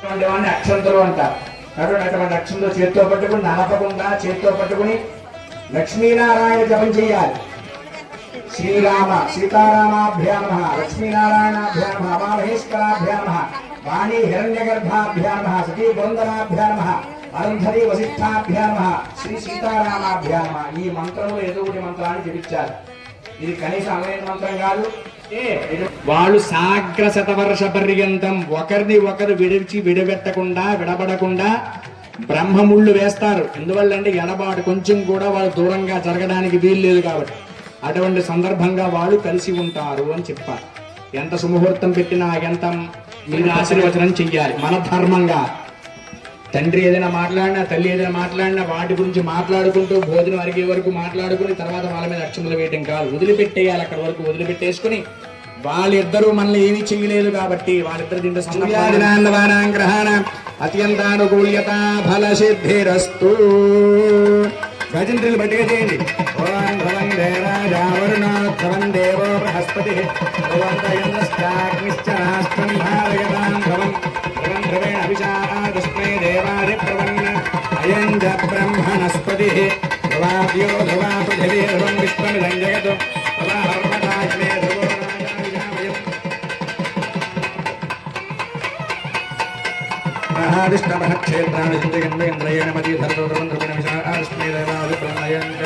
వాడిని అక్షంతలు అంటారు. కాబట్టి అటువంటి అక్షంతో చేత్తో పట్టుకుని నలపకుండా చేత్తో పట్టుకుని లక్ష్మీనారాయణ జపం చేయాలి. శ్రీరామ సీతారామాభ్యా నమః, లక్ష్మీనారాయణాభ్యా నమః, ఉమామహేశ్వరాభ్యా నమః, వాణి హిరణ్యగర్భాభ్యా నమః, సతీ బృందనాభ్యా నమః, అరుంధతి వశిష్ఠాభ్యా నమః, శ్రీ సీతారామాభ్యా నమః. ఈ మంత్రములు ఏదో ఒకటి మంత్రాన్ని జపించాలి. ఇది కనీసం అలైన మంత్రం కాదు. వాళ్ళు సాగ్ర శతవర్ష పర్యంతం ఒకరిని ఒకరు విడబెట్టకుండా విడబడకుండా బ్రహ్మముళ్ళు వేస్తారు. ఎందువల్లంటే ఎడబాటు కొంచెం కూడా వాళ్ళు దూరంగా జరగడానికి వీలు లేదు కాబట్టి అటువంటి సందర్భంగా వాళ్ళు కలిసి ఉంటారు అని చెప్పారు. ఎంత సుముహూర్తం పెట్టినా ఎంత మీరు ఆశీర్వచనం చెయ్యాలి. మన ధర్మంగా తండ్రి ఏదైనా మాట్లాడినా తల్లి ఏదైనా మాట్లాడినా వాటి గురించి మాట్లాడుకుంటూ భోజనం అరిగే వరకు మాట్లాడుకుని తర్వాత వాళ్ళ మీద అక్షంతలు వేయటం కాదు, వదిలిపెట్టేయాలి. అక్కడ వరకు వదిలిపెట్టేసుకుని వాళ్ళిద్దరూ మనల్ని ఏమీ చెయ్యలేదు కాబట్టి వాళ్ళిద్దరు దీంట్లో గ్రహణ అత్యంతానుకూల్యత ఫల సిద్ధిరస్తు. గజంత్రులు బట్టిగా చేయండి. ఓం భవం దేవాజావరుణ ధ్రువం దేవో బృహస్పతి ధ్రువంతయన్నిశ్చాగ్నిశ్చరాష్ట్రం భారయతాం ధ్రువం ధ్రువం ధ్రువేణ అభిషాదస్మై దేవాది ప్రవన్న అయం జ బ్రహ్మణస్పతి ధ్రువాద్యో ధ్రువా పృథివీ ధ్రువం విశ్వమిదం జగత్ ధ్రువహర్మతాగ్నే ధ్రువో రాజావిషామయం మహావిష్ణవః క్షేత్రాన్ని చింతయంద్రయేణ మదీ ధర్తో ధ్రువం ధ్రువేణ విషాదస్మై దేవాది ప్రవన్నయం జ